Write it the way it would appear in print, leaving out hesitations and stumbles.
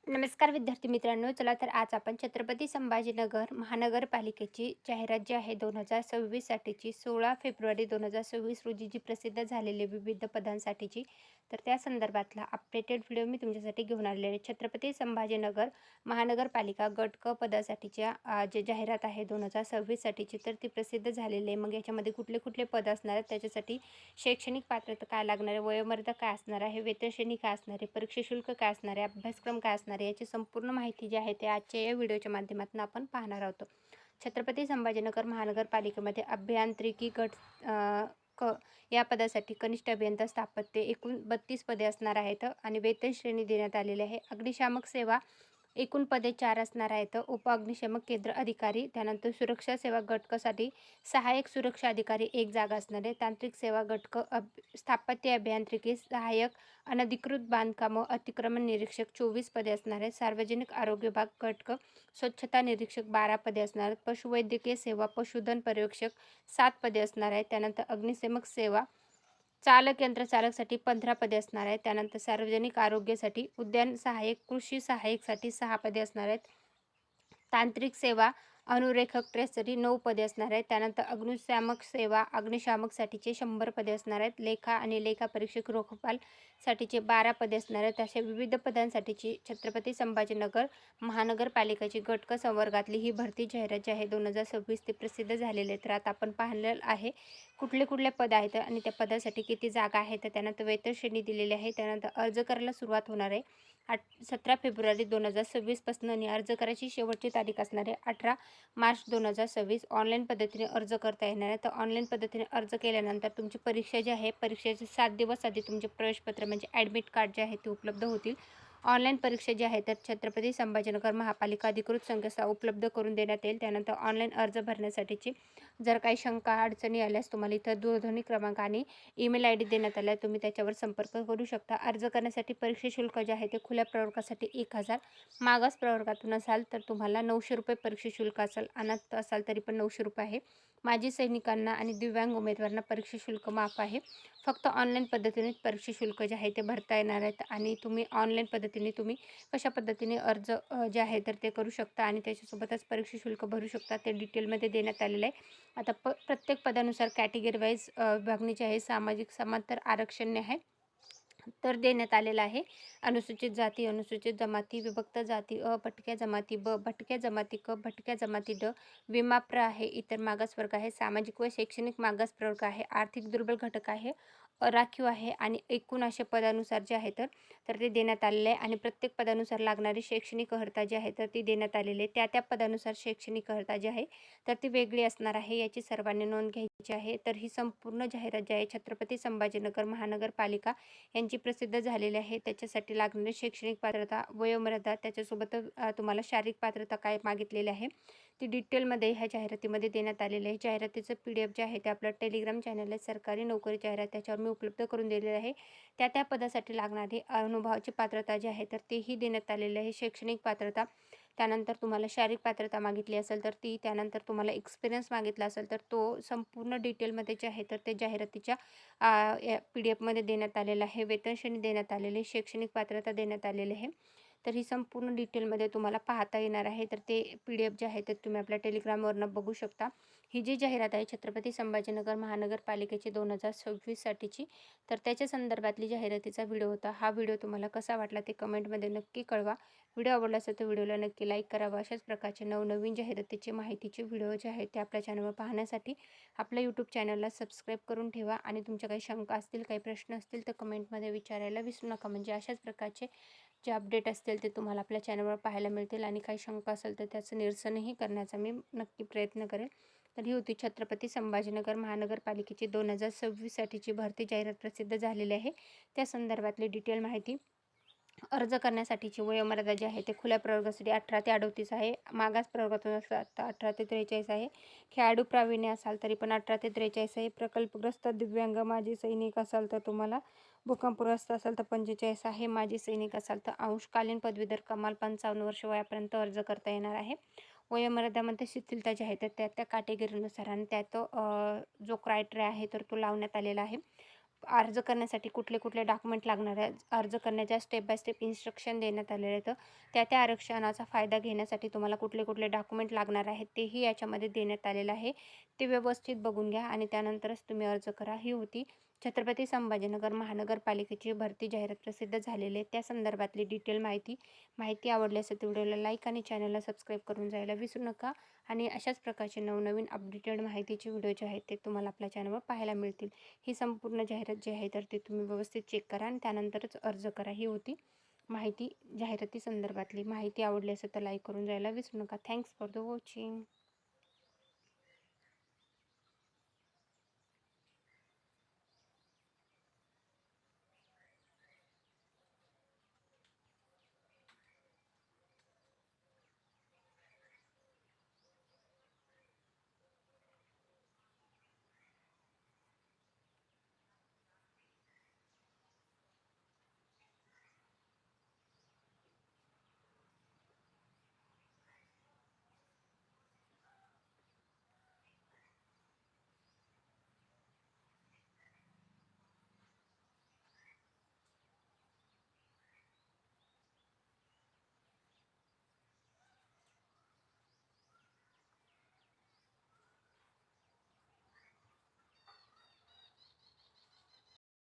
नमस्कार विद्यार्थी मित्रांनो. चला तर आज आपण छत्रपती संभाजीनगर महानगरपालिकेची जाहिरात जी आहे 2026 साठीची 16 फेब्रुवारी 2026 रोजी जी प्रसिद्ध झालेली विविध पदांसाठीची, तर त्या संदर्भातला अपडेटेड व्हिडिओ मी तुमच्यासाठी घेऊन आलेले आहे. छत्रपती संभाजीनगर महानगरपालिका गट क पदासाठीच्या जे जाहिरात आहे 2026 साठीची, तर ती प्रसिद्ध झालेली आहे. मग याच्यामध्ये कुठले कुठले पद असणार आहेत, त्याच्यासाठी शैक्षणिक पात्रता काय लागणार आहे, वयोमर्यादा काय असणार आहे, वेतन श्रेणी काय असणार आहे, परीक्षा शुल्क काय असणार आहे, अभ्यासक्रम काय असणार आहे, याची संपूर्ण माहिती जी आहे ते आजच्या या व्हिडिओच्या माध्यमातून आपण पाहणार आहोत. छत्रपती संभाजीनगर महानगरपालिकेमध्ये अभियांत्रिकी गट क या पदासाठी कनिष्ठ अभियंता स्थापत्य एकूण 32 पदे असणार आहेत आणि वेतन श्रेणी देण्यात आलेली आहे. अग्निशामक सेवा एकूण पदे 4 असणार आहेत. उपअग्निशामक केंद्र अधिकारी, त्यानंतर सुरक्षा सेवा घटकासाठी सहाय्यक सुरक्षा अधिकारी एक जागा असणार आहे. तांत्रिक सेवा घटक स्थापत्य अभियांत्रिकी सहाय्यक, अनधिकृत बांधकामं अतिक्रमण निरीक्षक 24 पदे असणार आहेत. सार्वजनिक आरोग्य विभाग घटक स्वच्छता निरीक्षक 12 पदे असणार आहेत. पशुवैद्यकीय सेवा पशुधन पर्यवेक्षक 7 पदे असणार आहेत. त्यानंतर अग्निशमक सेवा चालक यंत्रचालकसाठी 15 पदे असणार आहेत. त्यानंतर सार्वजनिक आरोग्यासाठी उद्यान सहाय्यक, कृषी सहाय्यकसाठी 6 पदे असणार आहेत. तांत्रिक सेवा अनुरेखक ट्रेसरी 9 पदे असणार आहेत. त्यानंतर अग्निशामक सेवा अग्निशामकसाठीचे 100 पदे असणार आहेत. लेखा आणि लेखा परीक्षक रोखपालसाठीचे 12 पदे असणार आहेत. अशा विविध पदांसाठीची छत्रपती संभाजीनगर महानगरपालिकेची गट क संवर्गातली ही भरती जाहिरात जी आहे 2026 ती प्रसिद्ध झालेली आहे. तर आता आपण पाहिलेलं आहे कुठले कुठले पद आहेत आणि त्या पदासाठी किती जागा आहेत. त्यानंतर वेतन श्रेणी दिलेली आहे. त्यानंतर अर्ज करायला सुरुवात होणार आहे 17 फेब्रुवारी 2026 पासून आणि अर्ज करायची शेवटची तारीख असणार आहे 18 मार्च 2026. ऑनलाईन पद्धतीने अर्ज करता येणार आहे. तर ऑनलाईन पद्धतीने अर्ज केल्यानंतर तुमची परीक्षा जी आहे, परीक्षेचे 7 दिवस आधी तुमचे प्रवेशपत्र म्हणजे ॲडमिट कार्ड जे आहे ते उपलब्ध होतील. ऑनलाईन परीक्षा जी आहे तर छत्रपती संभाजीनगर महापालिका अधिकृत संकेतस्थळ उपलब्ध करून देण्यात येईल. त्यानंतर ऑनलाईन अर्ज भरण्यासाठीची जर काही शंका अडचणी आल्यास तुम्हाला इथं दूरध्वनी क्रमांक आणि ईमेल आय डी देण्यात आला आहे. तुम्ही त्याच्यावर संपर्क करू शकता. अर्ज करण्यासाठी परीक्षा शुल्क जे आहे ते खुल्या प्रवर्गासाठी 1000, मागास प्रवर्गातून असाल तर तुम्हाला 900 रुपये परीक्षा शुल्क असेल. अनाथ असाल तरी पण 900 रुपये आहे. माजी सैनिकांना आणि दिव्यांग उमेदवारांना परीक्षा शुल्क माफ आहे. फक्त ऑनलाईन पद्धतीने परीक्षा शुल्क जे आहे ते भरता येणार आहेत आणि तुम्ही ऑनलाईन पद्धतीने तुम्ही कशा पद्धतीने अर्ज जे आहे तर ते करू शकता आणि त्याच्यासोबतच परीक्षा शुल्क भरू शकता ते डिटेलमध्ये देण्यात आलेलं आहे. आता प्रत्येक पदानुसार कॅटेगरी वाईज विभागणी जी आहे सामाजिक समांतर आरक्षण आहे तर देण्यात आलेला आहे. अनुसूचित जाती, अनुसूचित जमाती, विभक्त जाती, भटक्या जमाती, भटक्या जमाती, भटक्या जमाती, विमाप्र आहे, इतर मागासवर्ग आहे, सामाजिक व शैक्षणिक मागास प्रवर्ग आहे, आर्थिक दुर्बल घटक आहे, राखीव आहे आणि एकूण अशा पदानुसार जे आहे तर ते देण्यात आलेले आहे आणि प्रत्येक पदानुसार लागणारी शैक्षणिक अर्हता जी आहे तर ती देण्यात आलेली आहे. त्या त्या पदानुसार शैक्षणिक अर्हता जी आहे तर ती वेगळी असणार आहे. याची सर्वांनी नोंद घ्यायची आहे. तर ही संपूर्ण जाहिरात जी आहे छत्रपती संभाजीनगर महानगरपालिका यांची प्रसिद्ध झालेली आहे. त्याच्यासाठी लागणारी शैक्षणिक पात्रता, वयोमर्यादा, त्याच्यासोबत तुम्हाला शारीरिक पात्रता काय मागितलेली आहे ती डिटेलमध्ये ह्या जाहिरातीमध्ये देण्यात आलेली आहे. जाहिरातीचं PDF जे आहे ते आपलं टेलिग्राम चॅनल आहे सरकारी नोकरी जाहिरात, त्याच्यावर मी उपलब्ध करून दिलेलं आहे. त्या त्या पदासाठी लागणारी अनुभवाची पात्रता जी आहे तर तेही देण्यात आलेली आहे. शैक्षणिक पात्रता, त्यानंतर तुम्हाला शारीरिक पात्रता मागितली असेल तर ती, त्यानंतर तुम्हाला एक्सपिरियन्स मागितला असेल तर तो संपूर्ण डिटेलमध्ये जे आहे तर ते जाहिरातीच्या PDF देण्यात आलेलं आहे. वेतन श्रेणी देण्यात आलेली, शैक्षणिक पात्रता देण्यात आलेली आहे. तर ही संपूर्ण डिटेलमध्ये तुम्हाला पाहता येणार आहे. तर ते PDF जे आहे ते तुम्ही आपल्या टेलिग्रामवरनं बघू शकता. ही जी जाहिरात आहे छत्रपती संभाजीनगर महानगरपालिकेची 2026 साठीची, तर त्याच्या संदर्भातली जाहिरातीचा व्हिडिओ होता. हा व्हिडिओ तुम्हाला कसा वाटला ते कमेंटमध्ये नक्की कळवा. व्हिडिओ आवडला असेल तर व्हिडिओला नक्की लाईक करावा. अशाच प्रकारचे नवनवीन जाहिरातीचे माहितीचे व्हिडिओ जे आहेत ते आपल्या चॅनलवर पाहण्यासाठी आपल्या यूट्यूब चॅनलला सबस्क्राईब करून ठेवा आणि तुमच्या काही शंका असतील, काही प्रश्न असतील तर कमेंटमध्ये विचारायला विसरू नका. म्हणजे अशाच प्रकारचे जे अपडेट असतील ते तुम्हाला आपल्या चॅनलवर पाहायला मिळतील आणि काही शंका असेल तर त्याचं निरसनही करण्याचा मी नक्की प्रयत्न करेल. तर ही होती छत्रपती संभाजीनगर महानगरपालिकेची 2026 साठीची भरती जाहिरात प्रसिद्ध झालेली आहे. त्या संदर्भातली डिटेल माहिती. अर्ज करण्यासाठीची वयोमर्यादा जी आहे ते खुल्या प्रवर्गासाठी 18 ते 38 आहे. मागास प्रवर्गातून असतात तर 18 ते 43 आहे. खेळाडू प्रावीण्य असाल तरी पण 18 ते 43 आहे. प्रकल्पग्रस्त दिव्यांग माजी सैनिक असाल तर तुम्हाला, भूकंपग्रस्त असाल तर 45 आहे. माजी सैनिक असाल तर अंशकालीन पदवीधर कमाल 55 वर्ष वयापर्यंत अर्ज करता येणार आहे. वयोमर्यादामध्ये शिथिलता जी आहे तर त्या त्या कॅटेगरीनुसार आणि त्यात जो क्रायटेरिया आहे तर तो लावण्यात आलेला आहे. अर्ज करण्यासाठी कुठले कुठले डॉक्युमेंट लागणार आहे, अर्ज करण्याच्या स्टेप बाय स्टेप इन्स्ट्रक्शन देण्यात आलेले आहेत. त्या आरक्षणाचा फायदा घेण्यासाठी तुम्हाला कुठले कुठले डॉक्युमेंट लागणार आहेत तेही याच्यामध्ये देण्यात आलेलं आहे. ते व्यवस्थित बघून घ्या आणि त्यानंतरच तुम्ही अर्ज करा. ही होती छत्रपती संभाजीनगर महानगरपालिकेची भरती जाहिरात प्रसिद्ध झालेली आहे त्या संदर्भातली डिटेल माहिती आवडली असेल तर व्हिडिओला लाईक आणि चॅनलला सबस्क्राईब करून जायला विसरू नका. आणि अशाच प्रकारचे नवनवीन अपडेटेड माहितीचे व्हिडिओ जे आहेत ते तुम्हाला आपल्या चॅनलवर पाहायला मिळतील. ही संपूर्ण जाहिरात जी आहे तर ते तुम्ही व्यवस्थित चेक करा आणि त्यानंतरच अर्ज करा. ही होती जाहिराती संदर्भातली माहिती. आवडली असेल तर लाईक करून जायला विसरू नका. Thanks for the watching.